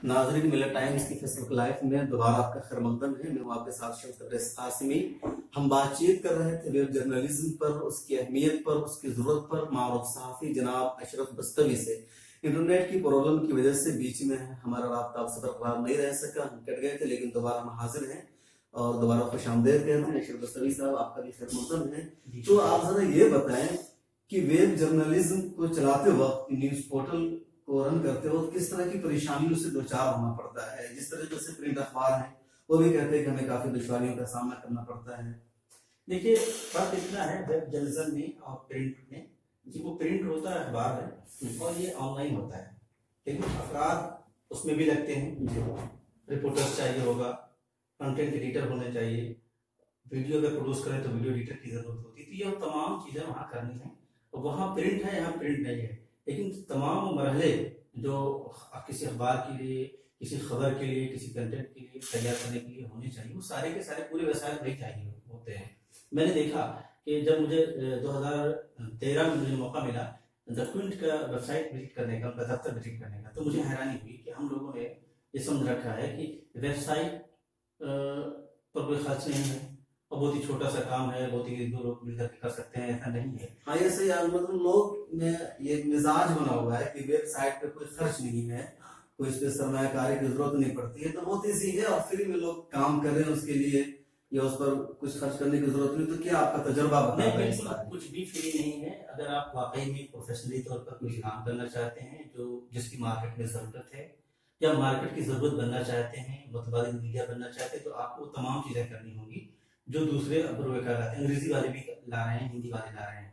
नाज़रीन, Miller times की Facebook live में दोबारा आपका खैर मकदम है। मैं हूं आपके साथ शम्स तबरेज़ कासिमी। हम बातचीत कर रहे थे वेब जर्नलिज्म पर, उसकी अहमियत पर, उसकी जरूरत पर मारूफ सहाफ़ी जनाब अशरफ बस्तवी से। इंटरनेट की प्रॉब्लम की वजह से बीच में हमारा राब्ता आपसे बरकरार नहीं रह सका, हम कट गए थे, लेकिन दोबारा हम हाजिर हैं और दोबारा खुश आमदेद कहते हैं। अशरफ बस्तवी साहब, आपका भी खैर मकदम है। तो आप जरा ये बताएं कि वेब जर्नलिज्म को चलाते वक्त, न्यूज पोर्टल को रन करते वक्त किस तरह की परेशानियों से दो चार होना पड़ता है। जिस तरीके से प्रिंट अखबार है वो भी कहते हैं कि हमें काफी दुश्वारियों का सामना करना पड़ता है। देखिए, फर्क इतना है वेब जर्नलिज्म में और प्रिंट में कि वो प्रिंट होता है अखबार है और ये ऑनलाइन होता है। लेकिन अफराद उसमें भी लगते हैं, रिपोर्टर्स चाहिए होगा, कंटेंट एडिटर होने चाहिए, वीडियो अगर प्रोड्यूस करें तो वीडियो एडिटर की जरूरत होती है। तो ये तमाम चीजें वहाँ करनी है। और वहाँ प्रिंट है, यहाँ प्रिंट नहीं है, लेकिन तमाम मरहले जो किसी अखबार के लिए, किसी खबर के लिए, किसी कंटेंट के लिए तैयार करने के लिए होने चाहिए, वो सारे के सारे पूरे वसाइल वही चाहिए होते हैं। मैंने देखा कि जब मुझे 2013 में मुझे मौका मिला द क्विंट का वेबसाइट विजिट करने का, उनका दफ्तर विजिट करने का, तो मुझे हैरानी हुई कि हम लोगों ने ये समझ रखा है कि वेबसाइट पर कोई खर्च नहीं है और बहुत ही छोटा सा काम है, बहुत ही दो लोग मिलकर कर सकते हैं, ऐसा नहीं है। हाँ, ये सही है। मतलब लोग में ये मिजाज बना हुआ है कि वेबसाइट पे कोई खर्च नहीं है, कोई इस पे सरमायाकारी की जरूरत नहीं पड़ती है, तो बहुत ईजी है और फ्री में लोग काम कर रहे हैं उसके लिए, या उस पर कुछ खर्च करने की जरूरत नहीं। तो क्या आपका तजर्बा बताता है? बिल्कुल कुछ भी फ्री नहीं है। अगर आप वाकई में प्रोफेशनली तौर पर कुछ काम करना चाहते हैं जो जिसकी मार्केट में जरूरत है, या मार्केट की जरूरत बनना चाहते हैं, मुतबादिल मीडिया बनना चाहते हैं, तो आपको तमाम चीजें करनी होंगी जो दूसरे पूर्वकार हैं। अंग्रेजी वाले भी ला रहे हैं, हिंदी वाले ला रहे हैं।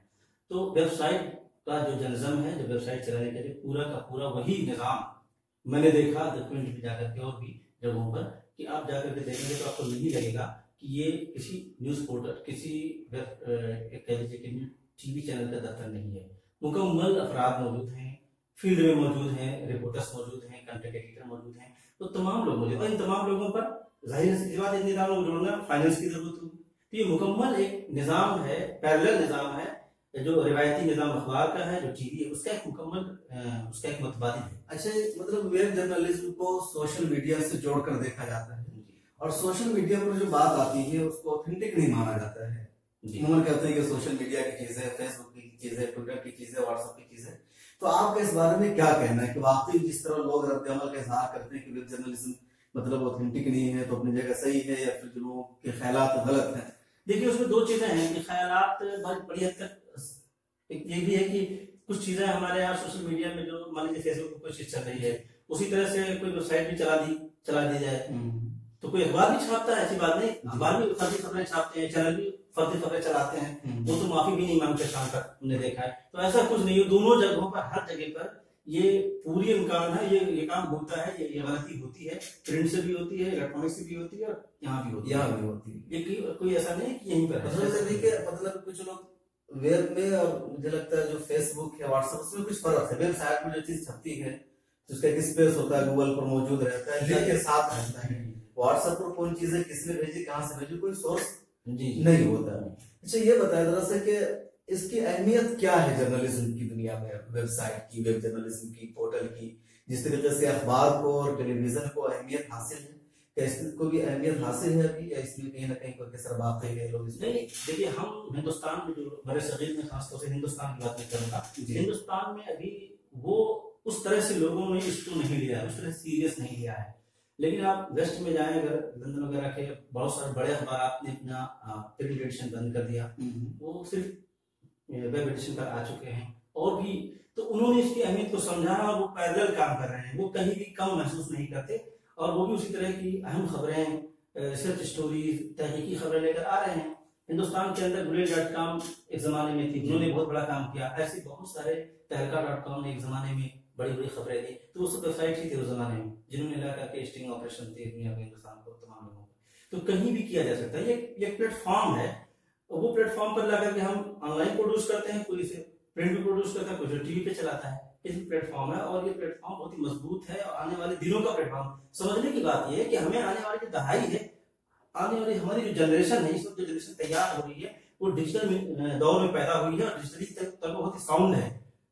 तो वेबसाइट का जो जर्नलिज्म है, जो वेबसाइट चलाने के लिए पूरा का पूरा वही निज़ाम मैंने देखा डॉक्यूमेंट में जाकर के और भी जगहों पर, कि आप जाकर के देखेंगे तो आपको नहीं लगेगा कि ये किसी न्यूज पोर्टल, किसी कह लीजिए कि टीवी चैनल का दफ्तर नहीं है। मुकम्मल अफराद मौजूद हैं, फील्ड में मौजूद हैं, रिपोर्टर्स मौजूद हैं, कंटेंट एडिटर मौजूद हैं, तो तमाम लोग मौजूद हैं। इन तमाम लोगों पर जाहिर सी बात है निज़ाम को जोड़ना, फाइनेंस की जरूरत होगी। तो ये मुकम्मल एक निज़ाम है, पैरेलल निज़ाम है, जो रिवायती निज़ाम अखबार का है, जो टीवी है, उसका एक मुकम्मल उसका एक मुतबादिल है। अच्छा, मतलब वेब जर्नलिज्म को सोशल मीडिया से जोड़कर देखा जाता है और सोशल मीडिया पर जो बात आती है उसको ऑथेंटिक नहीं माना जाता है। उन्होंने कहते हैं कि सोशल मीडिया की चीज है, फेसबुक की चीज है, ट्विटर की चीज है, व्हाट्सएप की चीज है। तो आपका इस बारे में क्या कहना है कि वाकई जिस तरह लोग रद्द-ए-अमल का इजहार करते हैं कि वेब जर्नलिज्म मतलब ऑथेंटिक नहीं है, तो अपनी जगह सही है, या फिर जो लोगों के ख्यालात गलत हैं? देखिए, उसमें दो चीजें हैं कि ख्यालात बहुत बड़ी हद तक, एक ये भी है कि कुछ चीजें हमारे यहाँ सोशल मीडिया में जो मान लीजिए फेसबुक पर कोई चीज चल रही है, उसी तरह से कोई वेबसाइट भी चला दी जाए, तो कोई अखबार भी छापता है, ऐसी बात नहीं, अखबार भी फर्जी खबरें छापते हैं, चैनल भी फर्जी खबरें चलाते हैं, वो तो माफी भी नहीं मांगते शाम तक, हमने देखा है। तो ऐसा कुछ नहीं है, दोनों जगहों पर, हर जगह पर ये पूरी इम्कान है, ये काम होता है, ये गलती होती है, प्रिंट से भी होती है, इलेक्ट्रॉनिक से भी होती है, और यहाँ भी होती है। ये कोई ऐसा नहीं कि यहीं पर मतलब कुछ लोग वेब में, और मुझे लगता है जो फेसबुक है, व्हाट्सएप, उसमें कुछ फर्क है। वेबसाइट में जो चीज छपती है उसका एक स्पेस होता है, गूगल पर मौजूद रहता है, लिंक के साथ रहता है। व्हाट्सएप पर कौन चीजें किसने भेजी, कहाँ से भेजी, कोई सोर्स नहीं होता। अच्छा, ये बताया जरा सा कि इसकी अहमियत क्या है जर्नलिज्म की दुनिया में, वेबसाइट की, वेब जर्नलिज्म की, पोर्टल की? जिस तरीके से अखबार को और टेलीविजन को अहमियत हासिल है, क्या इसको भी अहमियत हासिल है अभी, या इसमें कहीं ना कहीं कोई कसर बाकी है लोग? नहीं, देखिए, हम हिंदुस्तान में, जो बड़े सगीर में खासतौर से हिंदुस्तान की बात नहीं करूंगा, हिंदुस्तान में अभी वो उस तरह से लोगों ने इसको नहीं लिया है, उस तरह सीरियस नहीं लिया है। लेकिन आप वेस्ट में जाएं, अगर लंदन वगैरह के बहुत सारे बड़े अखबार ने अपना प्रिंट एडिशन बंद कर दिया, वो सिर्फ वेब एडिशन पर आ चुके हैं, और भी तो उन्होंने इसकी अहमियत को समझा और वो पैरेलल काम कर रहे हैं, वो कहीं भी कम महसूस नहीं करते, और वो भी उसी तरह की अहम खबरें, रिसर्च स्टोरीज, तहकीकी खबरें लेकर आ रहे हैं। हिंदुस्तान के अंदर गुलेर.com एक जमाने में थी, उन्होंने बहुत बड़ा काम किया। ऐसे बहुत सारे तहलका.com ने एक जमाने में बड़ी बड़ी खबरें दी, तो उस वेबसाइट ही थी उस जमाने में, जिन्होंने ला करके स्टिंग ऑपरेशन थे दुनिया में, हिंदुस्तान को, तमाम लोगों को। तो कहीं भी किया जा सकता है, ये प्लेटफॉर्म है, और वो प्लेटफॉर्म पर ला करके हम ऑनलाइन प्रोड्यूस करते हैं, कोई इसे प्रिंट भी प्रोड्यूस करता है, कोई टीवी पे चलाता है। इस प्लेटफॉर्म है, और ये प्लेटफॉर्म बहुत ही मजबूत है, और आने वाले दिनों का प्लेटफॉर्म। समझने की बात यह है कि हमें आने वाली जो दहाई है, आने वाली हमारी जो जनरेशन है, इस वक्त जो जनरेशन तैयार हो रही है, वो डिजिटल दौर में पैदा हुई है, और डिजिटली तक बहुत ही साउंड है,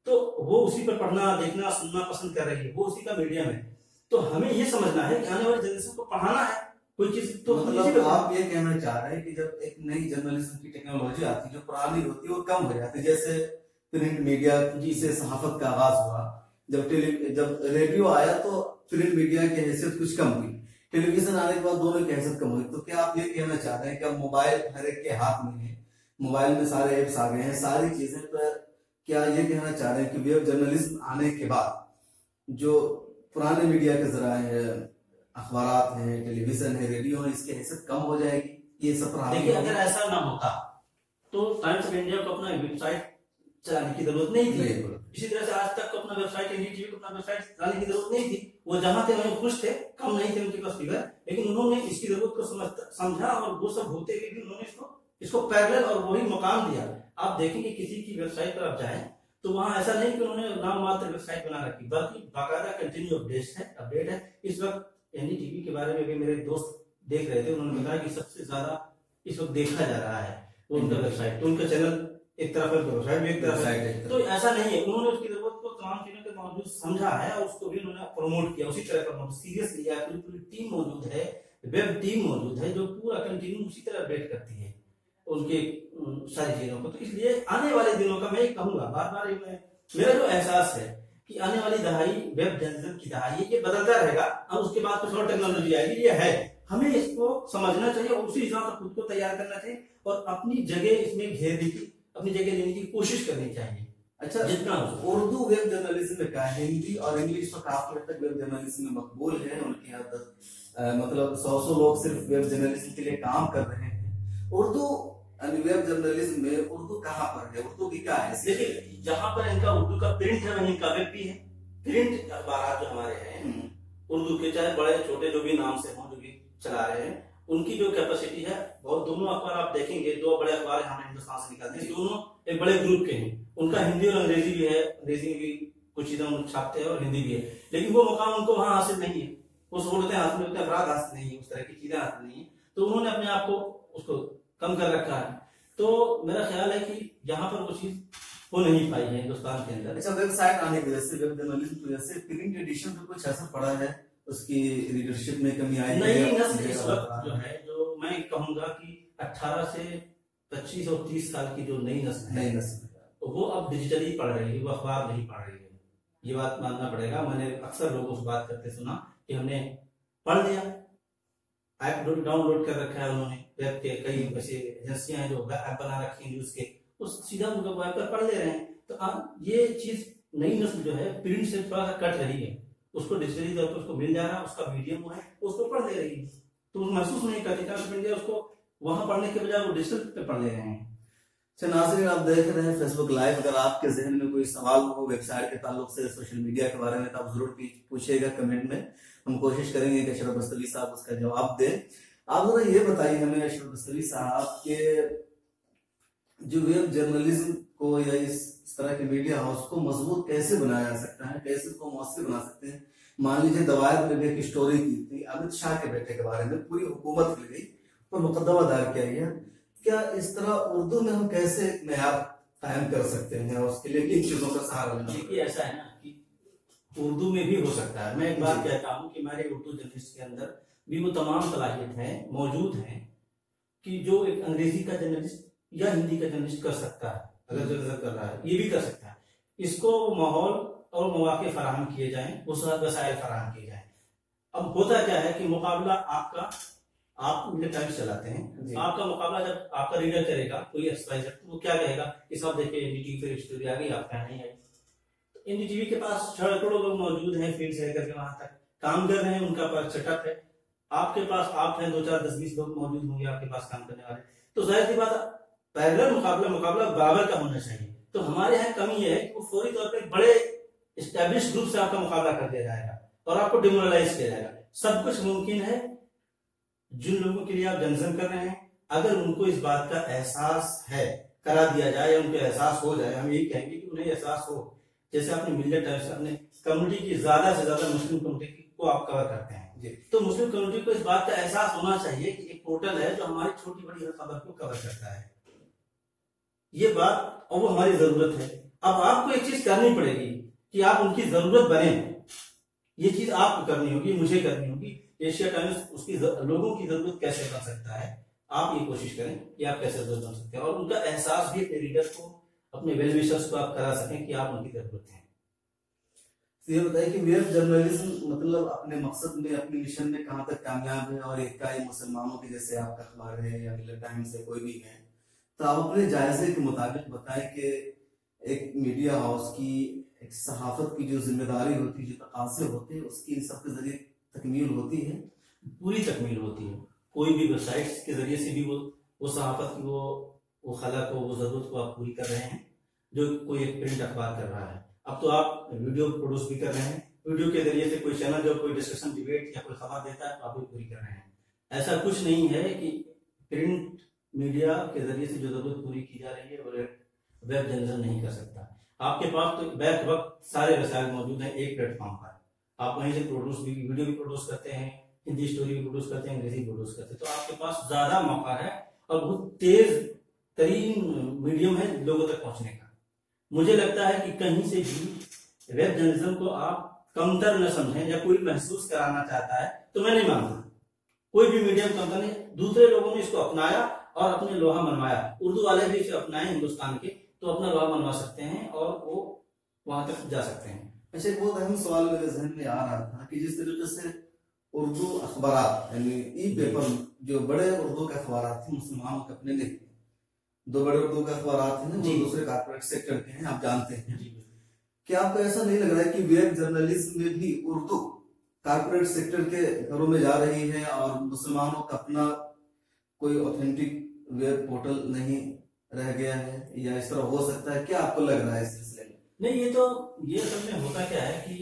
तो वो उसी पर पढ़ना, देखना, सुनना पसंद कर रही है, वो उसी का मीडियम है। तो हमें ये समझना है कि आने वाली जनरेशन को पढ़ाना है कोई चीज। तो मतलब आप ये कहना चाह रहे हैं कि जब एक नई जर्नलिज्म की टेक्नोलॉजी आती है जो पुरानी होती है वो कम हो जाती है, जैसे प्रिंट मीडिया से सहाफत का आगाज हुआ, जब रेडियो आया तो प्रिंट मीडिया की हैसियत कुछ कम हुई, टेलीविजन आने के बाद दोनों की हैसियत कम हुई। तो क्या आप ये कहना चाह रहे हैं कि अब मोबाइल हर एक के हाथ में है, मोबाइल में सारे एप्स आ गए हैं, सारी चीजें, पर क्या ये कहना चाह रहे हैं कि वेब जर्नलिज्म आने के बाद जो पुराने मीडिया के जराए हैं, अखबार हैं, टेलीविजन है, रेडियो है, इसकी हैसियत कम हो जाएगी? ये सब देखिए, अगर ऐसा ना होता तो टाइम्स ऑफ इंडिया को अपना वेबसाइट चलाने की जरूरत नहीं थी। इसी तरह से आज तक को अपना वेबसाइट, एनडीटीवी को अपना वेबसाइट चलाने की जरूरत नहीं थी। वो जहां थे वहीं खुश थे, कम नहीं थे उनके पास फिगर, लेकिन उन्होंने इसकी जरूरत को समझा और वो सब होते हुए भी उन्होंने इसको पैरेलल और वही मुकाम दिया। आप देखेंगे किसी की वेबसाइट पर आप जाएं तो वहां ऐसा नहीं कि उन्होंने नाम मात्र वेबसाइट बना रखी, बल्कि बाकायदा कंटिन्यू अपडेट है। इस वक्त एनडीटीवी के बारे में भी मेरे दोस्त देख रहे थे, उन्होंने बताया कि सबसे ज्यादा इस वक्त देखा जा रहा है वो उनका वेबसाइट, तो उनका चैनल एक तरफ है, वेबसाइट भी एक तरफ है। तो ऐसा नहीं है, उन्होंने उसकी जरूरत को तमाम चीजों के बावजूद समझा है और उसको भी उन्होंने प्रमोट किया, उसी तरह प्रमोट सीरियस लिया। पूरी टीम मौजूद है, वेब टीम मौजूद है जो पूरा कंटिन्यू उसी तरह अपडेट करती है उनके सारी चीजों को। तो इसलिए आने वाले दिनों का मैं कहूंगा, बार बार मेरा जो एहसास है कि आने वाली दहाई वेब जर्नलिज्म की दहाई है, ये बदलता रहेगा और उसके बाद कुछ और टेक्नोलॉजी आएगी, ये है। हमें इसको समझना चाहिए और उसी हिसाब से खुद को तैयार करना चाहिए और अपनी जगह इसमें घेरने की, अपनी जगह लेने की कोशिश करनी चाहिए। अच्छा, जितना उर्दू वेब जर्नलिज्म में क्या है, हिंदी और इंग्लिश तो काफी हद तक वेब जर्नलिज्म में मकबूल है, उनकी हद तक मतलब 100 लोग सिर्फ वेब जर्नलिज्म के लिए काम कर रहे हैं। उर्दू वेब जर्नलिज्म में उर्दू कहाँ पर है, उर्दू की क्या है? देखिए, जहाँ पर इनका उर्दू का प्रिंट है वहीं इनका वेब भी है। प्रिंट अखबार जो हमारे हैं उर्दू के, चाहे बड़े छोटे जो भी नाम से हों, जो भी चला रहे हैं, उनकी जो कैपेसिटी है बहुत, दोनों अखबार आप देखेंगे, दो बड़े अखबार हमें हिंदुस्तान से निकालते हैं, दोनों एक बड़े ग्रुप के हैं। उनका हिंदी और अंग्रेजी भी है, अंग्रेजी में भी कुछ चीजें छापते हैं और हिंदी भी है, लेकिन वो मुकाम उनको वहां हासिल नहीं है, वो सहूलतें हासिल होते हैं, अपराध हासिल नहीं है, उस तरह की चीजें हासिल नहीं है, तो उन्होंने अपने आप को उसको कम कर रखा है। तो मेरा ख्याल है कि यहाँ पर वो चीज हो नहीं पाई है हिंदुस्तान के अंदर। अच्छा, वेबसाइट आने की वजह से, वेब जर्नलिज्म की वजह से प्रिंट एडिशन पे कुछ असर पड़ा है, उसकी रीडरशिप में कमी आई है? नई नस्ल इस वक्त जो है, जो मैं कहूंगा कि 18 से 25 और 30 साल की जो नई नस्ल है, वो अब डिजिटली पढ़ रही है, वो अखबार नहीं पढ़ रही है, ये बात मानना पड़ेगा। मैंने अक्सर लोगों से बात करते सुना कि हमने पढ़ लिया, ऐप डाउनलोड कर रखा है उन्होंने, वेब के कई ऐसे एजेंसियां हैं जो ऐप बना रखी हैं न्यूज के, उस सीधा उनका वेब पर पढ़ ले रहे हैं। तो अब ये चीज नई नस्ल जो है प्रिंट से थोड़ा सा कट रही है, उसको डिजिटली तौर पर उसको मिल जा रहा है, उसका मीडियम है, उसको पढ़ ले रही है, तो महसूस नहीं करती इंडिया उसको वहां पढ़ने के बजाय वो डिजिटल पे पढ़ ले रहे हैं। नाज़रीन, आप देख रहे हैं फेसबुक लाइव। अगर आपके जहन में कोई सवाल हो वेबसाइट के ताल्लुक से, सोशल मीडिया के बारे में, तो आप जरूर पूछिएगा कमेंट में, हम कोशिश करेंगे कि अशरफ बस्तवी साहब उसका जवाब दें। आप जरा ये बताइए हमें अशरफ बस्तवी साहब के जो वेब जर्नलिज्म को या इस तरह के मीडिया हाउस को मजबूत कैसे बनाया जा सकता है, कैसे उसको मौसर बना सकते हैं? मान लीजिए दवायत में एक स्टोरी की थी अमित शाह के बेटे के बारे में, पूरी हुकूमत मिल गई और मुकदमा दायर किया गया, क्या इस तरह उर्दू में हम कैसे मेयार कायम कर सकते हैं और उसके लिए किन चीजों का सहारा लेना? देखिए, ऐसा है ना कि उर्दू में भी हो सकता है। मैं एक बात कहता हूँ कि हमारे उर्दू जर्नलिस्ट के अंदर भी वो तमाम सलाहियत है, मौजूद है कि जो एक अंग्रेजी का जर्नलिस्ट या हिंदी का जर्नलिस्ट कर सकता है, अगर जरूरत कर रहा है ये भी कर सकता है। इसको माहौल और मौके फराहम किए जाएं, उस वसाइल फराहम किए जाएं। अब होता क्या है कि मुकाबला आपका, आप इंडिया टाइम्स चलाते हैं, आपका मुकाबला जब आपका रीडर करेगा कोई एक्सपाइजर, तो वो क्या कहेगा, इस आप देखिए एनडीटीवी पे स्टोरी आ गई, आपका नहीं आई। तो एनडीटीवी के पास सैकड़ों लोग मौजूद हैं, फील्ड से लेकर के वहां तक काम कर रहे हैं, उनका पास सेटअप है। आपके पास आप हैं, 2 4 10 20 लोग मौजूद होंगे आपके पास काम करने वाले, तो जाहिर सी बात पैरेलल मुकाबला बराबर का होना चाहिए। तो हमारे यहाँ कमी है कि वो फौरी तौर पर बड़े एस्टेब्लिश ग्रुप से आपका मुकाबला कर दिया जाएगा और आपको डिमोरलाइज किया जाएगा। सब कुछ मुमकिन है जिन लोगों के लिए आप जर्नलिज्म कर रहे हैं, अगर उनको इस बात का एहसास है, करा दिया जाए या उनको एहसास हो जाए, हम यही कहेंगे कि उन्हें एहसास हो। जैसे आपने मिलियट टाइम्स अपने कम्युनिटी की ज्यादा से ज्यादा मुस्लिम कम्युनिटी को आप कवर करते हैं, तो मुस्लिम कम्युनिटी को इस बात का एहसास होना चाहिए कि एक पोर्टल है जो हमारी छोटी बड़ी हर खबर को कवर करता है, ये बात, और वो हमारी जरूरत है। अब आपको एक चीज करनी पड़ेगी कि आप उनकी जरूरत बने, ये चीज आपको करनी होगी, मुझे करनी होगी। एशिया टाइम्स उसकी लोगों की जरूरत कैसे बन सकता है, आप ये कोशिश करें कि आप कैसे जरूरत बन सकते हैं, और उनका एहसास भी अपने रीडर को, अपने वेल विशर्स को आप करा सकें कि आप उनकी जरूरत है। तो ये बताइए कि वेब जर्नलिज्म मतलब अपने मकसद में, अपने मिशन में कहाँ तक कामयाब है, और इक्का मुसलमानों के जैसे आपका अखबार है या मिलर टाइम्स है, कोई भी है, तो आप अपने जायजे के मुताबिक बताएं कि एक मीडिया हाउस की, एक सहाफत की जो जिम्मेदारी होती है, जो तकाज़े होते हैं, उसकी इन सब के जरिए तकमील होती है। पूरी तकमील होती है। कोई भी वेबसाइट के जरिए से भी वो सहाफत की वो खला को, वो जरूरत को आप पूरी कर रहे हैं, जो कोई एक प्रिंट अखबार कर रहा है। अब तो आप वीडियो प्रोड्यूस भी कर रहे हैं, वीडियो के जरिए से कोई चैनल जो कोई डिस्कशन, डिबेट या कोई खबर देता है तो आप भी पूरी कर रहे हैं। ऐसा कुछ नहीं है कि प्रिंट मीडिया के जरिए से जो जरूरत पूरी की जा रही है वो वेब जर्नलिज्म नहीं कर सकता। आपके पास तो बैक वक्त सारे वसाइल मौजूद हैं एक प्लेटफॉर्म पर, आप वहीं से प्रोड्यूस भी, वीडियो भी प्रोड्यूस करते हैं, हिंदी स्टोरी भी प्रोड्यूस करते हैं, अंग्रेजी प्रोड्यूस करते हैं, तो आपके पास ज्यादा मौका है और बहुत तेज तरीन मीडियम है लोगों तक पहुंचने का। मुझे लगता है कि कहीं से भी वेब जर्नलिज्म को आप कमतर न समझें, या कोई महसूस कराना चाहता है तो मैं नहीं मानता कोई भी मीडियम कमतर नहीं। दूसरे लोगों ने इसको अपनाया और अपने लोहा मनवाया, उर्दू वाले भी इसे अपनाए हिंदुस्तान के, तो अपना लोहा मनवा सकते हैं और वो वहां तक जा सकते हैं। अच्छा, एक बहुत अहम सवाल मेरे जहन में आ रहा था कि जिस तरीके से उर्दू अखबार यानी ई पेपर, जो बड़े उर्दू के अखबार थे मुसलमानों के अपने नहीं, दो बड़े उर्दू के अखबार थे ना, जो दूसरे कॉर्पोरेट सेक्टर के हैं, आप जानते हैं। क्या आपको ऐसा नहीं लग रहा है कि वेब जर्नलिज्म में भी उर्दू कॉर्पोरेट सेक्टर के घरों में जा रही है और मुसलमानों का अपना कोई ऑथेंटिक वेब पोर्टल नहीं रह गया है, या इस तरह हो सकता है? क्या आपको लग रहा है इस सिलसिले में? नहीं, ये असल में होता क्या है कि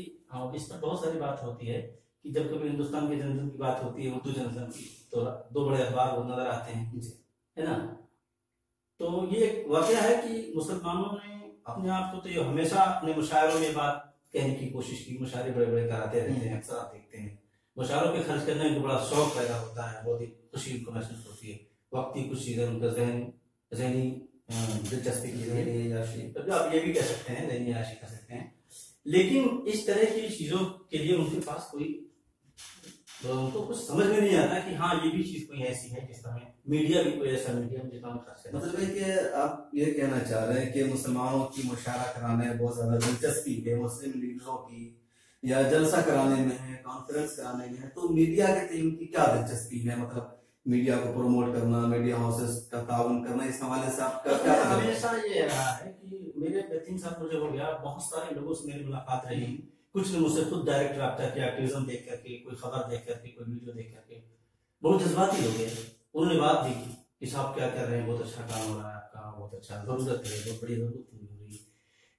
इस पर बहुत सारी बात होती है कि जब कभी हिंदुस्तान के जर्नलिज्म की बात होती है, उर्दू जर्नलिज्म की, तो दो बड़े अखबार वो नजर आते हैं, है ना। तो ये एक वाकया है कि मुसलमानों ने अपने आप को तो ये हमेशा अपने मुशायरों में बात कहने की कोशिश की, मुशायरे बड़े बड़े कराते रहते हैं, अक्सर आप देखते हैं मुशायरों पे खर्च करने में बड़ा शौक पैदा होता है, बहुत ही खुशी उनको महसूस होती है, वक्ती कुछ चीजें उनका जहनी दिलचस्पी की जहनी, तो आप ये भी कह सकते हैं, जहनी याशी कह सकते हैं। लेकिन इस तरह की चीजों के लिए उनके पास कोई, तो उनको कुछ समझ में नहीं आता कि हाँ ये भी चीज कोई ऐसी है जिस तरह मीडिया भी कोई ऐसा मीडियम जितना खर्च। मतलब है कि आप ये कहना चाह रहे हैं कि मुसलमानों की मुशायरा कराने में बहुत ज्यादा दिलचस्पी है, मुस्लिम लीडरों की, या जलसा कराने में है, कॉन्फ्रेंस कराने में है, तो मीडिया के टीम की क्या दिलचस्पी है? मतलब मीडिया को प्रमोट करना, मीडिया हाउसेस का ताउन करना, इस हवाले से आपका क्या? हमेशा ये रहा है कि मेरे 3 साल मुझे हो गया, बहुत सारे लोगों से मेरी मुलाकात रही, कुछ ने मुझसे खुद डायरेक्ट रब्ता किया, एक्टिविज्म देख करके, कोई खबर देख करके, कोई वीडियो देख करके, बहुत जज्बाती लोग हैं, उन्होंने बात भी की कि साहब क्या कर रहे हैं, बहुत अच्छा काम हो रहा है आपका, बहुत अच्छा, जरूरत है, बहुत बड़ी जरूरत पूरी हो रही है।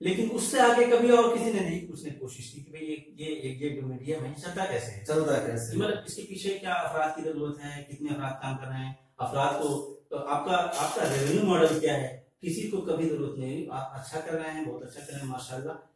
लेकिन उससे आगे कभी और किसी ने नहीं पूछने की कोशिश की कि भाई ये जो मीडिया में चलता कैसे है, मतलब इसके पीछे क्या अफराद की जरूरत है, कितने अफराद काम कर रहे हैं, अफराद को तो आपका रेवेन्यू मॉडल क्या है, किसी को कभी जरूरत नहीं, आप अच्छा कर रहे हैं, बहुत अच्छा कर रहे हैं माशाल्लाह।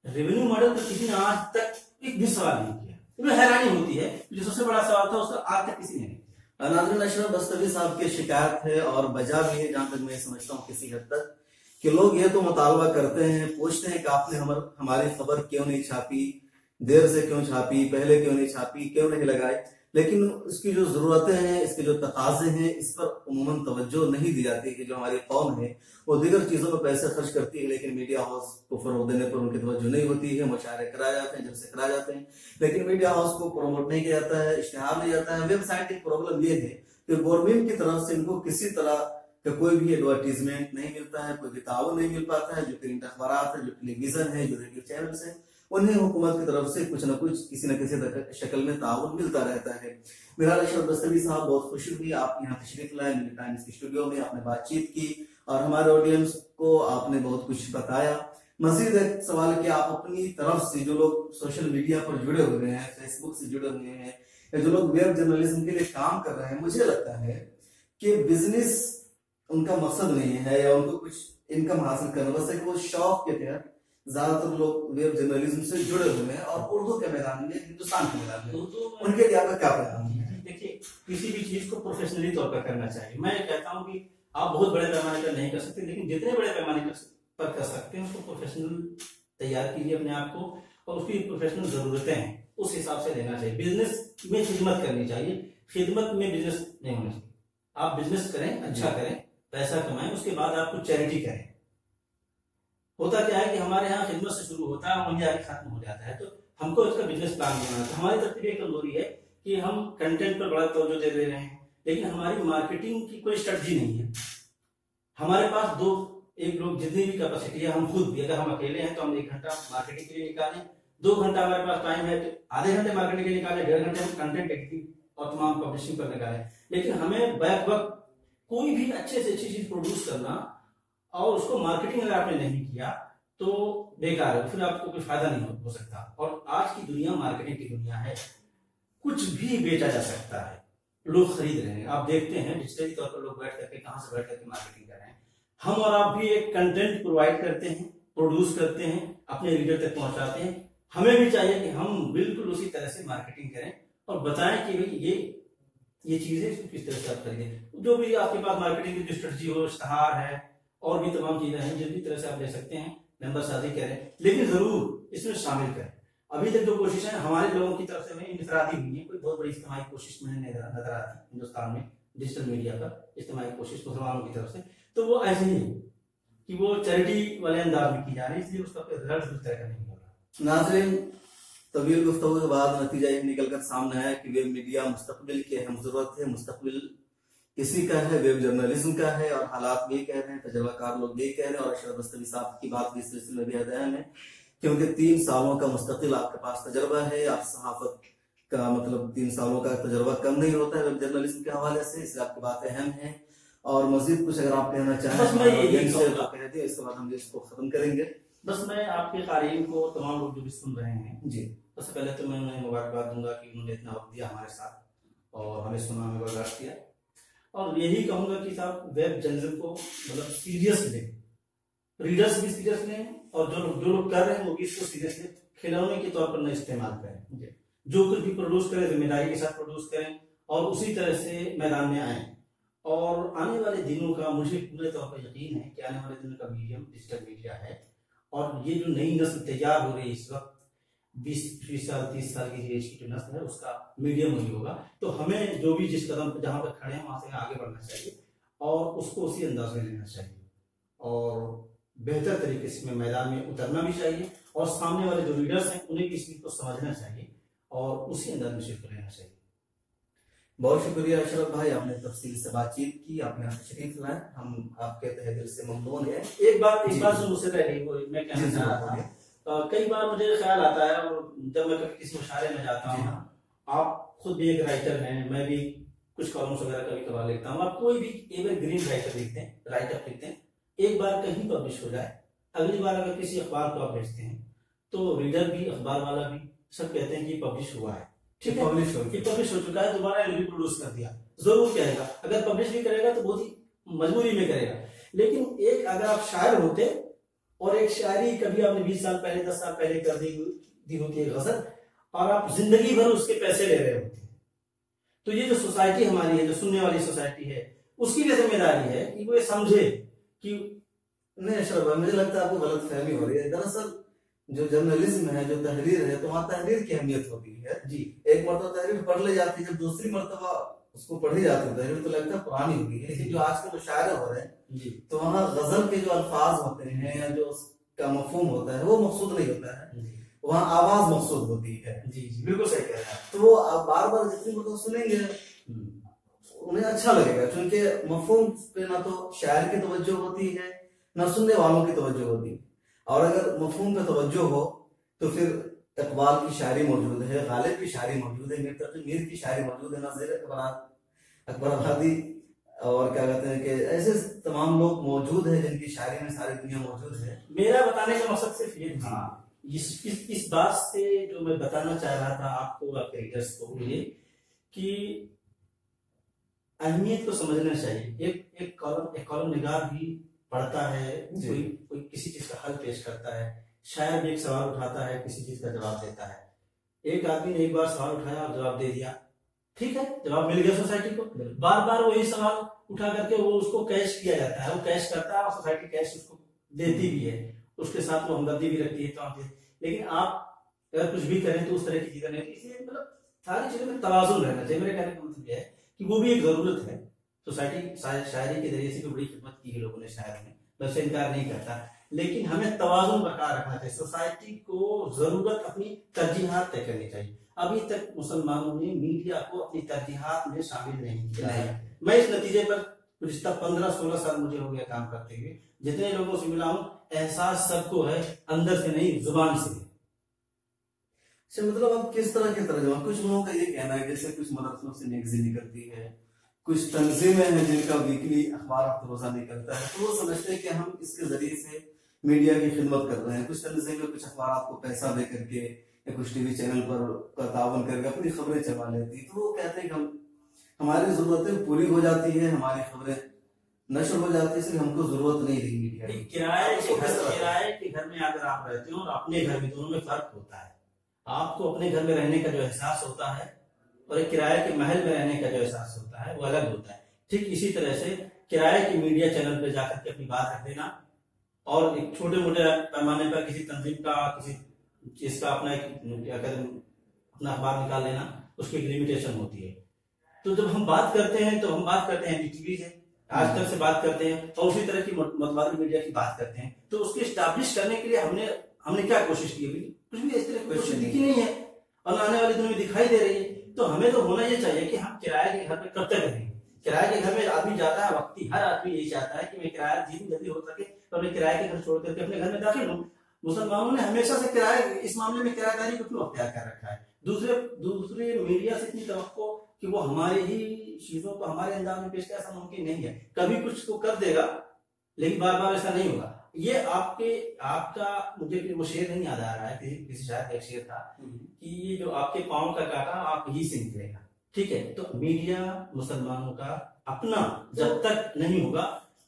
रेवेन्यू मॉडल पर किसी ने आज तक एक भी सवाल नहीं किया, तो हैरानी होती है, जो सबसे बड़ा सवाल था उसका आज तक किसी ने नहीं किया। नाज़रीन, अशरफ बस्तवी साहब की शिकायत है और वजह भी है, जहां तक मैं समझता हूँ किसी हद तक, कि लोग ये तो मुतालबा करते हैं, पूछते हैं कि आपने हमारी खबर क्यों नहीं छापी, देर से क्यों छापी, पहले क्यों नहीं छापी, क्यों नहीं लगाई, लेकिन उसकी जो जरूरतें हैं, इसके जो तकाजे हैं, इस पर उमूमन तवज्जो नहीं दी जाती कि जो हमारी कौम है वो दीगर चीजों पर पैसे खर्च करती है, लेकिन मीडिया हाउस को फरोग देने पर उनकी तवज्जो नहीं होती है, मुशायरे कराए जाते हैं, जलसे कराए जाते हैं, लेकिन मीडिया हाउस को प्रमोट नहीं किया जाता है, इश्तिहार नहीं जाता है। वेबसाइट की प्रॉब्लम ये है कि गवर्नमेंट की तरफ से इनको किसी तरह का कोई भी एडवर्टीजमेंट नहीं मिलता है, कोई भी ताउन नहीं मिल पाता है। जो प्रिंट अखबार है, जो टेलीविजन है, जो रेडियो चैनल्स है, उन्हें हुकूमत की तरफ से कुछ न कुछ किसी न किसी शक्ल में ताउन मिलता रहता है। मेरा अशरफ बस्तवी साहब, बहुत खुशी हुई आप यहाँ तशरीफ लाए मिनी टाइम्स के स्टूडियो में, आपने बातचीत की और हमारे ऑडियंस को आपने बहुत कुछ बताया। मजीद एक सवाल कि आप अपनी तरफ से जो लोग सोशल मीडिया पर जुड़े हुए हैं, फेसबुक से जुड़े हुए हैं, या जो लोग वेब जर्नलिज्म के लिए काम कर रहे हैं, मुझे लगता है कि बिजनेस उनका मकसद नहीं है या उनको कुछ इनकम हासिल करना, बस एक वो शौक के तहत ज्यादातर लोग वेब जर्नलिज्म से जुड़े हुए हैं और उर्दू के मैदान में, हिंदुस्तान के मैदान में, उनके लिए आपका क्या पैगाम है? देखिए, किसी भी चीज को प्रोफेशनली तौर पर करना चाहिए। मैं कहता हूँ कि आप बहुत बड़े पैमाने पर नहीं कर सकते, लेकिन जितने बड़े पैमाने पर कर सकते हैं उसको प्रोफेशनल तैयार कीजिए अपने आप को, और उसकी प्रोफेशनल जरूरतें हैं उस हिसाब से लेना चाहिए। बिजनेस में खिदमत करनी चाहिए, खिदमत में बिजनेस नहीं होना चाहिए। आप बिजनेस करें, अच्छा करें, पैसा कमाएं, उसके बाद आप कुछ चैरिटी करें। होता क्या है कि हमारे यहाँ खिदमत से शुरू होता है, वहीं आगे खत्म हो जाता है। तो हमको इसका बिजनेस प्लान बनाना है। हमारी तरफ की कमजोरी है कि हम कंटेंट पर बड़ा तवज्जो दे रहे हैं, लेकिन हमारी मार्केटिंग की कोई स्ट्रेटजी नहीं है। हमारे पास दो एक लोग जितनी भी कैपेसिटी है, हम खुद भी अगर हम अकेले हैं तो हम 1 घंटा मार्केटिंग के लिए निकालें, 2 घंटा हमारे पास टाइम है तो आधे घंटे मार्केटिंग के लिए निकालें, 1.5 घंटे हम कंटेंट एडिटिंग और तमाम पब्लिशिंग पर निकालें। लेकिन हमें बैक वक्त कोई भी अच्छे से अच्छी चीज प्रोड्यूस करना और उसको मार्केटिंग अगर आपने नहीं किया तो बेकार है, फिर आपको कोई फायदा नहीं हो सकता। और आज की दुनिया मार्केटिंग की दुनिया है, कुछ भी बेचा जा सकता है, लोग खरीद रहे हैं। आप देखते हैं डिजिटली तौर पर लोग बैठ करके कहां से बैठ करके मार्केटिंग कर रहे हैं। हम और आप भी एक कंटेंट प्रोवाइड करते हैं, प्रोड्यूस करते हैं, अपने रीडर तक पहुंचाते हैं। हमें भी चाहिए कि हम बिल्कुल उसी तरह से मार्केटिंग करें और बताएं कि भाई ये चीजें इसको किस तरह से आप खरीदें। जो भी आपके पास मार्केटिंग की स्ट्रेटजी हो, इश्तहार है और भी तमाम चीजें हैं, जिस भी तरह से आप ले सकते हैं, मेंबर साजी करें, लेकिन जरूर इसमें शामिल करें। अभी तक जो कोशिशें हमारे लोगों की तरफ से इनफरादी हुई है, कोई बहुत बड़ी इज्तिमाई कोशिश मुझे नजर आती हिंदुस्तान में डिजिटल मीडिया पर इज्तिमाई कोशिश मुसलमानों की तरफ से, तो वो ऐसे ही है कि वो चैरिटी वाले अंदाज में की जा रही है, इसलिए उसका रिजल्ट उस तरह का नहीं होगा। नाज़रीन, तवील गुफ्तगू के बाद नतीजा ये निकलकर सामने आया कि वेब मीडिया मुस्तकबिल की अहम जरूरत है। मुस्तकबिल किसी का है, वेब जर्नलिज्म का है, और हालात भी कह रहे हैं, तजर्बाकार लोग भी कह रहे हैं, और अशरफ बस्तवी साहब की बात भी इस सिलसिले में भी अहम है क्योंकि 3 सालों का मुस्तकिल आपके पास तजर्बा है। आप सहाफत का मतलब 3 सालों का तजर्बा कम नहीं होता है वेब जर्नलिज्म के हवाले से, इसलिए आपकी बात अहम है। और मजीद कुछ अगर आप कहना चाहें बस मैं यही कहूंगा, कहते हैं, इसके बाद हम इसको खत्म करेंगे। बस मैं आपके क़ारीन को, तमाम लोग जो भी सुन रहे हैं जी, सबसे पहले तो मैं उन्हें मुबारकबाद दूंगा कि उन्होंने इतना वक्त दिया हमारे साथ और हमें सुना, हमें बर्दाश्त किया। और यही कहूंगा कि साहब वेब जर्नलिज्म को मतलब सीरियस लें, रीडर्स भी सीरियस लें और जो लोग कर रहे हैं वो भी इसको सीरियस लें, खिलौने के तौर पर न इस्तेमाल करें। जो कुछ भी प्रोड्यूस करें जिम्मेदारी के साथ प्रोड्यूस करें और उसी तरह से मैदान में आए। और आने वाले दिनों का मुझे पूरे तौर पर यकीन है कि आने वाले दिनों का मीडियम डिजिटल मीडिया है। और ये जो नई नस्ल तैयार हो रही है इस वक्त, 20 साल 30 साल की एज की जो नस्ल है, उसका मीडियम वही होगा। तो हमें जो भी जिस कदम पर जहां पर खड़े हैं वहां से आगे बढ़ना चाहिए और उसको उसी अंदाज में लेना चाहिए और बेहतर तरीके से मैदान में उतरना भी चाहिए और सामने वाले जो लीडर्स हैं उन्हें भी इस चीज को समझना चाहिए और उसी अंदाज में शिफ्ट लेना चाहिए। बहुत शुक्रिया अशरफ भाई, आपने तफसील से बातचीत की, आपने यहाँ तशरीफ लाए, हम आपके तहे दिल से ममनून हैं। एक बात जो मुझसे रह गई वो मैं कहना चाह रहा था। कई बार मुझे ख्याल आता है और जब मैं कभी किसी मुशायरे में जाता हूँ, आप खुद भी एक राइटर हैं, मैं भी कुछ कॉलम्स वगैरह कभी कभार लिखता हूँ, आप कोई भी एवरग्रीन राइटर लिखते हैं, राइटअप लिखते हैं, एक बार कहीं पब्लिश हो जाए, अगली बार अगर किसी अखबार को आप भेजते हैं तो रीडर भी, अखबार वाला भी सब कहते हैं कि पब्लिश हुआ है, ठीक है, पब्लिश हो चुका है, दोबारा रिप्रोड्यूस कर दिया, जरूर कहेगा। अगर पब्लिश भी करेगा तो बहुत ही मजबूरी में करेगा। लेकिन एक अगर आप शायर होते और एक शायरी कभी आपने 20 साल पहले 10 साल पहले कर दी होती है गजल, और आप जिंदगी भर उसके पैसे ले रहे होते हैं, तो ये जो सोसाइटी हमारी है, जो सुनने वाली सोसाइटी है, उसकी भी जिम्मेदारी है कि वो ये समझे कि नहीं अशरफ, मुझे लगता है आपको गलत फहमी हो रही है। दरअसल जो जर्नलिज्म है, जो तहरीर है, तो वहाँ तहरीर की अहमियत होती है जी। एक मरतबा तहरीर पढ़ ले जाती है, जब दूसरी मरतबा उसको पढ़ी जाती है तहरीर तो लगता है पुरानी होगी। लेकिन जो आज के मुशायरे हो रहे हैं जी, तो वहाँ गजल के जो अल्फाज होते हैं या जो उसका मफहूम होता है वो मकसूद नहीं होता है, वहाँ आवाज मकसूद होती है। जी जी बिल्कुल सही कह रहे हैं। तो वो आप बार बार जितनी मतलब सुनेंगे उन्हें अच्छा लगेगा, क्योंकि मफहूम पे ना तो शायर की तवज्जो होती है ना सुनने वालों की तवज्जो होती है। और अगर मफहूम पे तवज्जो हो तो फिर इकबाल की शायरी मौजूद है, गालिब की शायरी मौजूद है, मीर की शायरी मौजूद है, नाज़िर अकबर आबादी और क्या कहते हैं कि ऐसे तमाम लोग मौजूद हैं जिनकी शायरी में सारी दुनिया मौजूद है। मेरा बताने का मकसद सिर्फ ये था, इस बात से जो मैं बताना चाह रहा था आपको, आपके रीडर्स को, ये कि अहमियत को समझना चाहिए। एक कॉलम निगार भी पढ़ता है, कोई किसी चीज का हल पेश करता है, शायर भी एक सवाल उठाता है, किसी चीज का जवाब देता है। एक आदमी ने एक बार सवाल उठाया और जवाब दे दिया, ठीक है, जवाब मिल गया सोसाइटी को। बार बार वही सवाल उठा करके वो उसको कैश किया जाता है, वो कैश करता है और सोसाइटी कैश उसको देती भी है, उसके साथ वो हमदर्दी भी रखती है। तो लेकिन आप अगर कुछ भी करें तो उस तरह की चीजें नहीं, इसलिए मतलब सारी चीजों में तवाजुन रहना चाहिए। मेरे कहने का मतलब यह है कि वो भी एक जरूरत है। सोसाइटी शायरी के जरिए से भी बड़ी खिदमत की है लोगों ने शायर में, मैं उससे इनकार नहीं करता, लेकिन हमें तवाजुन बरकरार रखना चाहिए। सोसाइटी को जरूरत अपनी तरजीहात तय करनी चाहिए। अभी तक मुसलमानों ने मीडिया को अपनी तरजीहात में शामिल नहीं किया है। मैं इस नतीजे पर पिछले 15-16 साल मुझे हो गया काम करते हुए, जितने लोगों से मिला हूं, एहसास सबको है, अंदर से नहीं जुबान से। मतलब अब किस तरह के तर्जुमा, कुछ लोगों का ये कहना है जैसे कुछ मदरसों से मैगजीन निकलती है, कुछ तंजीमें हैं जिनका वीकली अखबार रोजा निकलता है, तो वो समझते हैं कि हम इसके जरिए से मीडिया की खिदमत कर रहे हैं। कुछ तंजीमें, कुछ अखबार को पैसा दे करके या कुछ टीवी चैनल पर तावन करके अपनी खबरें चला लेती, तो वो कहते हैं कि हमारी जरूरतें पूरी हो जाती है, हमारी खबरें नशर हो जाती है, इसलिए हमको जरूरत नहीं रही मीडिया की। किराए के घर में अगर आप रहते हो और अपने घर में, दोनों में फर्क होता है। आपको अपने घर में रहने का जो एहसास होता है और एक किराए के महल में रहने का जो एहसास होता है वो अलग होता है। ठीक इसी तरह से किराए की मीडिया चैनल पे जाकर के अपनी बात रख देना और एक छोटे मोटे पैमाने पर किसी तंजीम का, किसी चीज का अपना क्या कहते हैं अपना अखबार निकाल लेना, उसकी एक लिमिटेशन होती है। तो जब हम बात करते हैं तो हम बात करते हैं NDTV से, आज तक से बात करते हैं और उसी तरह की मतवादी मीडिया की बात करते हैं, तो उसकी स्टैब्लिश करने के लिए हमने क्या कोशिश की? कुछ भी इस तरह की कोशिश दिखी नहीं है और आने वाले दिनों में दिखाई दे रही है। तो हमें तो होना ये चाहिए कि हम किराए के घर में कब तक रहेंगे। किराए के घर में आदमी जाता है वक्ती, हर आदमी यही चाहता है कि मैं किराया जितनी जल्दी हो सके तो अपने किराए के घर छोड़ करके अपने घर में दाखिल हूँ। मुसलमानों ने हमेशा से किराए, इस मामले में किराएदारी को क्यों अख्तियार कर रखा है? दूसरे मीडिया से इतनी तवक्को कि वो हमारे ही चीजों को हमारे अंदाज में पेश किया, ऐसा मुमकिन नहीं है। कभी कुछ तो कर देगा लेकिन बार बार ऐसा नहीं होगा। ये आपका मुझे वो शेर नहीं याद आ रहा है, किसी शायर का एक शेर था कि ये जो आपके पांव का कांटा आप यही से निकलेगा। ठीक है, तो मीडिया मुसलमानों का अपना जब तक नहीं होगा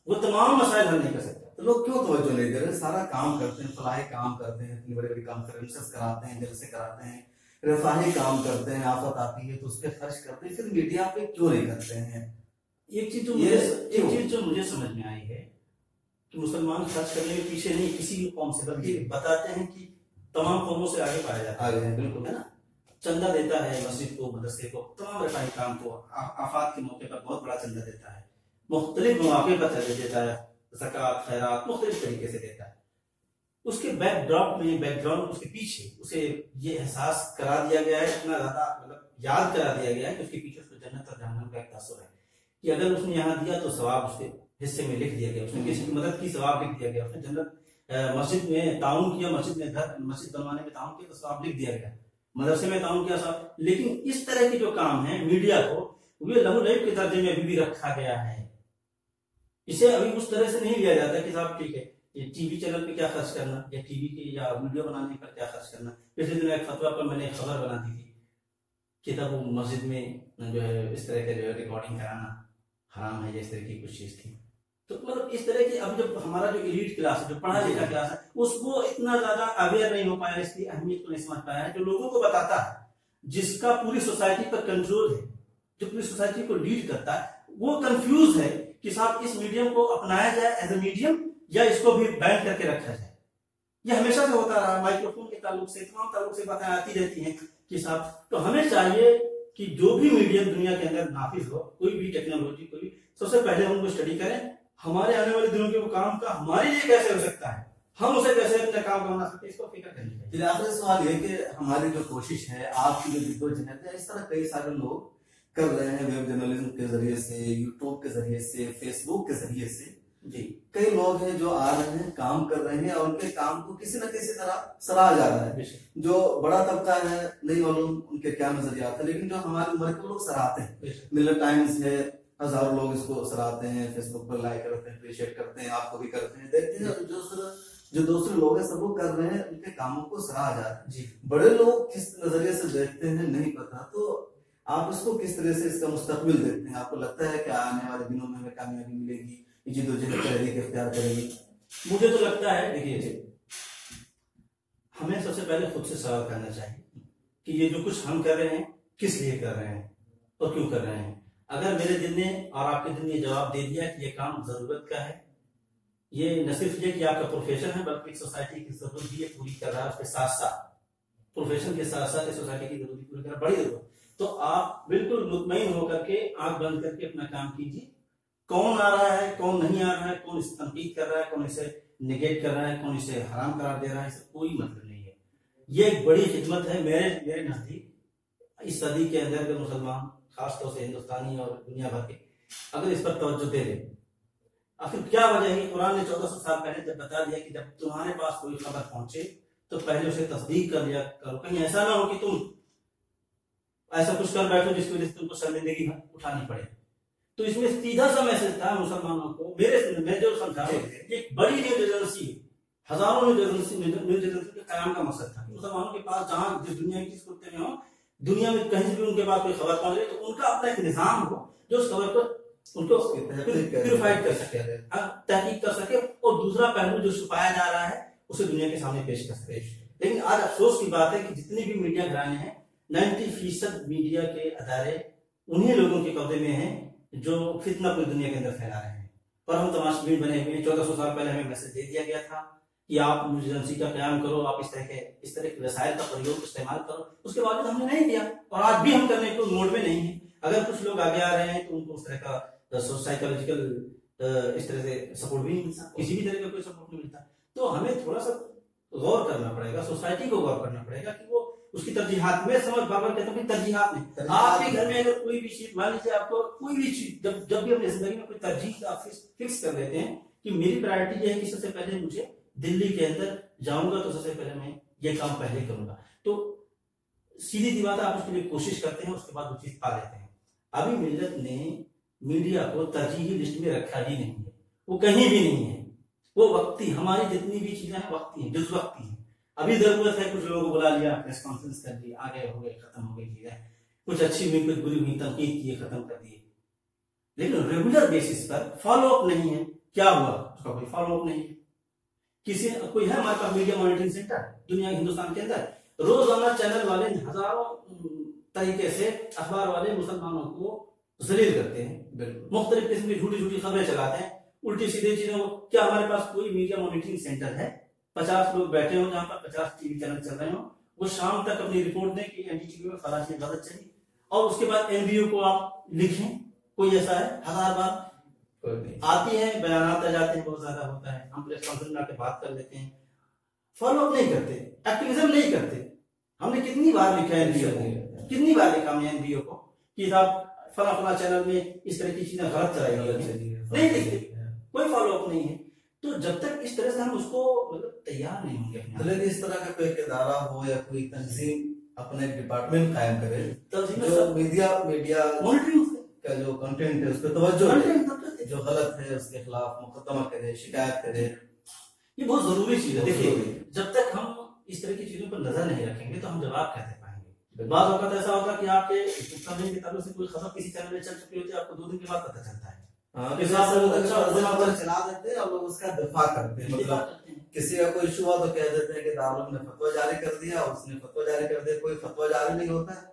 वो तमाम मसाइल हल नहीं कर सकता। तो लोग क्यों तवज्जो नहीं दे रहे? सारा काम करते हैं, फलाही काम करते हैं, इतनी बड़े बड़े कॉन्फ्रेंसेस कराते हैं, जलसे कराते हैं, रफाही काम करते हैं, आफत आती है तो उस पर खर्च करते हैं, फिर मीडिया पे क्यों नहीं करते हैं? एक चीज जो मुझे समझ में आई है कि मुसलमान खर्च करने के पीछे नहीं किसी भी कौम से, बल्कि बताते हैं कि तमाम कौमों से आगे पाया जाता है। आगे है, बिल्कुल है ना। चंदा देता है मस्जिद को, मदरसे को, तमाम रफाही काम को, आफात के मौके पर बहुत बड़ा चंदा देता है, मुख्तलिफ मौके पर चंदा देता है, ज़कात खैरात मुख्तलिफ तरीके से देता है। उसके बैकग्राउंड उसके पीछे उसे ये एहसास करा दिया गया है, इतना ज्यादा मतलब याद करा दिया गया है कि उसके पीछे उसको जन्नत और जहन्नम का एक तासुर है कि अगर उसने यहाँ दिया तो सवाब उसके हिस्से में लिख दिया गया, उसने किसी की मदद की सवाब लिख दिया गया, उसने जन्नत मस्जिद में ताउन किया, मस्जिद बनवाने में ताउन किया तो सवाब लिख दिया गया, मदरसे में ताउन किया सवाब। लेकिन इस तरह के जो काम है मीडिया को वे लहू-लईब के दर्जे में अभी भी रखा गया है। इसे अभी उस तरह से नहीं लिया जाता कि साहब ठीक है ये टीवी चैनल पे क्या खर्च करना या टीवी के या वीडियो बनाने पर क्या खर्च करना। पिछले दिनों एक फतवा पर मैंने खबर बना दी थी कि तब वो मस्जिद में जो है इस तरह के जो है रिकॉर्डिंग कराना हराम है, इस तरह की कुछ चीज थी। तो मतलब इस तरह की अब जब हमारा जो एलीट क्लास है, जो पढ़ा लिखा क्लास है, उसको इतना ज्यादा अवेयर नहीं हो पाया, इसकी अहमियत को नहीं समझ पाया है। जो लोगों को बताता है, जिसका पूरी सोसाइटी पर कंट्रोल है, जो पूरी सोसाइटी को लीड करता है, वो कंफ्यूज है कि साहब इस मीडियम को अपनाया जाए एज ए मीडियम या इसको भी बैन करके रखा जाए। ये हमेशा से होता रहा, माइक्रोफोन के ताल्लुक से, तमाम ताल्लुक से बातें आती रहती हैं कि साहब तो हमें चाहिए कि जो भी मीडियम दुनिया के अंदर नाफिज हो, कोई भी टेक्नोलॉजी, कोई सबसे पहले हम उनको स्टडी करें, हमारे आने वाले दिनों के वो काम का हमारे लिए कैसे हो सकता है, हम उसे कैसे अपने काम का बना सकते हैं, इसको फिक्र करनी चाहिए। आखिरी सवाल ये कि हमारी जो कोशिश है, आपकी जो जिद्दोजहद है, इस तरह कई सारे लोग कर रहे हैं, वेब जर्नलिज्म के जरिए से, यूट्यूब के जरिए से, फेसबुक के जरिए से जी, कई लोग हैं जो आ रहे हैं, काम कर रहे हैं और उनके काम को किसी न किसी तरह सराहा जा रहा है। जो बड़ा तबका है नहीं मालूम उनके क्या नजरिया आता है, लेकिन जो हमारे उम्र के लोग सराहते हैं, मिलर टाइम्स है, हजारों लोग इसको सराहते हैं, फेसबुक पर लाइक करते हैं, अप्रिशिएट करते हैं, आपको भी करते हैं, देखते हैं जो दूसरे लोग हैं सब लोग कर रहे हैं, उनके कामों को सराहा जा रहा है। बड़े लोग किस नजरिए से देखते हैं नहीं पता, तो आप इसको किस तरह से इसका मुस्तकबिल देखते हैं? आपको लगता है कि आने वाले दिनों में हमें कामयाबी मिलेगी, जिद्दोजहद तहरीक इख्तियार करेगी? मुझे तो लगता है, देखिए हमें सबसे पहले खुद से सवाल करना चाहिए कि ये जो कुछ हम कर रहे हैं किस लिए कर रहे हैं और क्यों कर रहे हैं। अगर मेरे दिल ने और आपके दिल ने जवाब दे दिया कि ये काम जरूरत का है, ये न सिर्फ ये कि आपका प्रोफेशन है बल्कि सोसाइटी की जरूरत भी पूरी कर रहा है, उसके साथ साथ प्रोफेशन के साथ साथ सोसाइटी की जरूरत पूरी करना बड़ी जरूरत। तो आप बिल्कुल मुतमईन होकर के आंख बंद करके अपना काम कीजिए। कौन आ रहा है, कौन नहीं आ रहा है, कौन इसे तनकीद कर रहा है, कौन इसे निगेट कर रहा है, कौन इसे हराम करार दे रहा है, इससे कोई मतलब नहीं है। ये एक बड़ी खिदमत है मेरे नजदीक। इस सदी के अंदर के मुसलमान, खासतौर से हिंदुस्तानी और दुनिया भर के, अगर इस पर तवज्जो दे दें। आखिर क्या वजह है? कुरान ने 1400 साल पहले जब बता दिया कि जब तुम्हारे पास कोई खबर पहुंचे तो पहले उसे तस्दीक कर लिया करो। कहीं ऐसा ना हो कि तुम ऐसा कुछ कर बैठो जिसकी वजह से तुमको शर्मिंदगी उठानी पड़े। तो इसमें सीधा सा मैसेज था मुसलमानों को। मैं जो समझा, एक बड़ी न्यूज एजेंसी, हजारों न्यूज एजेंसी के कायम का मकसद था कि मुसलमानों के पास जहां जिस दुनिया की कुत्ते में हो, दुनिया में कहीं भी उनके पास कोई खबर पहुंच रही तो उनका अपना एक निजाम हो जो उस खबर को उनको प्यूरिफाइड कर सके, तहकीक कर सके, और दूसरा पहलू जो छुपाया जा रहा है उसे दुनिया के सामने पेश कर सके। लेकिन आज अफसोस की बात है कि जितनी भी मीडिया घराने हैं, 90% मीडिया के अदारे उन्हीं लोगों के कब्जे में हैं जो फितना पूरी दुनिया के अंदर फैला रहे हैं। पर हम तमाशबीन बने हुए हैं। 1400 साल पहले हमें मैसेज दे दिया गया था कि आप न्यूज एजेंसी का क्याम करो, आप इस तरह के वसाइल का प्रयोग इस्तेमाल करो। उसके बावजूद हमने नहीं किया, और आज भी हम करने को मोड में नहीं है। अगर कुछ लोग आगे आ रहे हैं तो उनको उस तरह का साइकोलॉजिकल इस तरह से सपोर्ट भी नहीं मिलता, किसी भी तरह का कोई सपोर्ट नहीं मिलता। तो हमें थोड़ा सा गौर करना पड़ेगा, सोसाइटी को गौर करना पड़ेगा कि वो उसकी तरजीहात में समझ बाबर कहता हूँ तरजीहात नहीं। आपके घर में अगर कोई भी चीज, मान लीजिए आपको कोई भी चीज, जब भी अपनी जिंदगी में कोई तरजीह आप फिक्स कर लेते हैं कि मेरी प्रायोरिटी ये है कि सबसे पहले मुझे दिल्ली के अंदर जाऊंगा तो सबसे पहले मैं ये काम पहले करूंगा, तो सीधी सी बात है, आप उसके लिए कोशिश करते हैं, उसके बाद वो चीज पा लेते हैं। अभी मिल्लत ने मीडिया को तरजीही लिस्ट में रखा ही नहीं है, वो कहीं भी नहीं है। वो वक्ती, हमारी जितनी भी चीजें हैं वक्ती हैं, जुज वक्ती हैं। अभी जरूरत है, कुछ लोगों को बुला लिया, प्रेस कॉन्फ्रेंस कर दी, आगे हो गए, खत्म हो गई चीजें, कुछ अच्छी हुई कुछ बुरी हुई, तनकीद किए, खत्म कर दिए। लेकिन रेगुलर बेसिस पर फॉलो अप नहीं है। क्या हुआ उसका कोई फॉलो अप नहीं है। कोई है हमारे पास मीडिया मॉनिटरिंग सेंटर दुनिया हिंदुस्तान के अंदर? रोजाना चैनल वाले हजारों तरीके से अखबार वाले मुसलमानों को जलील करते हैं, मुख्तलिफ किस्म की झूठी झूठी खबरें चलाते हैं, उल्टी सीधी चीजों को। क्या हमारे पास कोई मीडिया मॉनिटरिंग सेंटर है? 50 लोग बैठे हो जहां पर 50 टीवी चैनल चल रहे हो, वो शाम तक अपनी रिपोर्ट दें कि एनडीटीवी में फला चीज गलत चली, और उसके बाद एनबीओ को आप लिखें। कोई ऐसा है? 1000 बार आती है, बयानात आ जाते हैं, बहुत ज्यादा होता है, हम प्रेस कॉन्फ्रेंस में आके बात कर लेते हैं, फॉलो अप नहीं करते, एक्टिविज्म नहीं करते। हमने कितनी बार लिखा है एनबीओ को, कितनी बार लिखा हमने एनबीओ को कि साहब फला फला चैनल में इस तरह की चीजें गलत चलाई नहीं लिखते, कोई फॉलो अप नहीं है। तो जब तक इस तरह से हम उसको मतलब तैयार नहीं होंगे, लेकिन इस तरह का कोई इदारा हो या कोई तंजीम अपने डिपार्टमेंट कायम करे, जो मीडिया मॉनिटरिंग का जो कंटेंट है उस पर तवज्जो, जो गलत है उसके खिलाफ मुकदमा करे, शिकायत करे, ये बहुत जरूरी चीज है। देखिए, जब तक हम इस तरह की चीजों पर नजर नहीं रखेंगे तो हम जवाब कैसे पाएंगे। बात वक्त ऐसा होता है कि आपके की तरफ से कोई खबर किसी चैनल में चल चुकी होती है, आपको 2 दिन के बाद पता चलता है। चला देते हैं और लोग उसका दिफा करते हैं। मतलब किसी का कोई इशू हुआ तो कह देते हैं कि दारुल ने फतवा जारी कर दिया, उसने फतवा जारी कर दिया। कोई फतवा जारी नहीं होता है,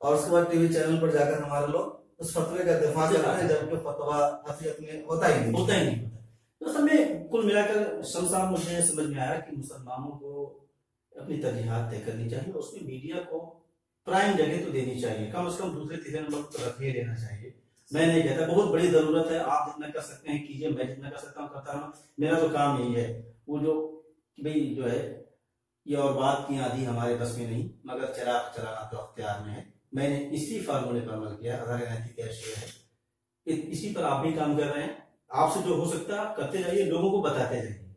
और उसके बाद टीवी चैनल पर जाकर हमारे लोग उस फतवे का दिफा करते हैं, जबकि फतवा हकीकत में होता ही नहीं। तो समय कुल मिलाकर शमसा मुझे समझ में आया कि मुसलमानों को अपनी तरजीहात तय करनी चाहिए, उसमें मीडिया को प्राइम जगह तो देनी चाहिए, कम से कम दूसरे तीसरे नंबर पर रख ही देना चाहिए। मैं नहीं कहता, बहुत बड़ी जरूरत है, आप जितना कर सकते हैं कीजिए, मैं जितना कर सकता हूँ करता हूँ, मेरा तो काम यही है। वो जो भाई जो है ये और बात की आधी हमारे बस में नहीं, मगर चिराग चलाना तो अख्तियार में है। मैंने इसी फार्मूले पर अमल किया, नैतिक है, इसी पर आप भी काम कर रहे हैं। आपसे जो हो सकता है आप करते जाइए, लोगों को बताते जाइए,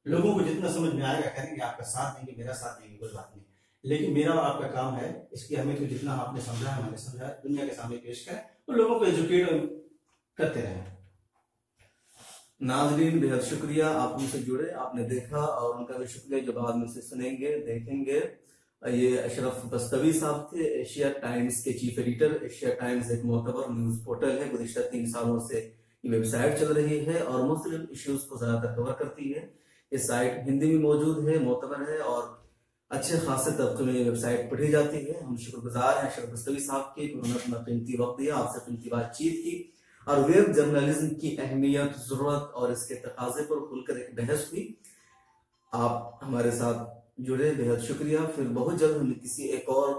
लोगों को जितना समझ में आएगा करेंगे, आपका साथ देंगे, मेरा साथ देंगे, कोई बात नहीं। लेकिन मेरा और आपका काम है इसकी हमें तो जितना आपने समझा है, मैंने समझा, दुनिया के सामने पेश करें और लोगों को एजुकेट करते रहें। नाज़रीन, बेहद शुक्रिया आप उनसे जुड़े, आपने देखा, और उनका भी शुक्रिया जो बाद में से सुनेंगे देखेंगे। ये अशरफ बस्तवी साहब थे, एशिया टाइम्स के चीफ एडिटर। एशिया टाइम्स एक मोतबर न्यूज पोर्टल है, गुज़िश्ता 3 सालों से ये वेबसाइट चल रही है और मुख्तलिफ इश्यूज को ज्यादातर कवर करती है। ये साइट हिंदी में मौजूद है, मोतबर है और अच्छे खासे तबके में ये वेबसाइट पढ़ी जाती है। हम शुक्रगुजार हैं अशरफ बस्तवी साहब के, उन्होंने अपना कीमती वक्त दिया, आपसे कीमती बातचीत की और वेब जर्नलिज्म की अहमियत, जरूरत और इसके तकाजे पर खुलकर एक बहस हुई। आप हमारे साथ जुड़े, बेहद शुक्रिया। फिर बहुत जल्द हम किसी एक और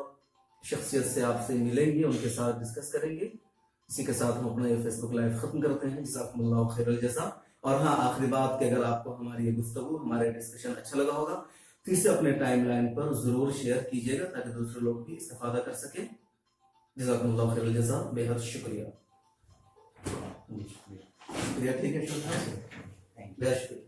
शख्सियत से आपसे मिलेंगे, उनके साथ डिस्कस करेंगे। इसी के साथ हम अपना ये फेसबुक लाइव खत्म करते हैं। जज़ाकुमुल्लाहु खैरल जज़ा। और हाँ, आखिरी बात कि अगर आपको हमारी ये गुफ्तगू, हमारे डिस्कशन अच्छा लगा होगा तो इसे अपने टाइमलाइन पर जरूर शेयर कीजिएगा ताकि दूसरे लोग भी इस्तेफादा कर सकें। जज़ाकुमुल्लाहु खैरल जज़ा, बेहद शुक्रिया। शुक्रिया, ठीक है, बेहद शुक्रिया।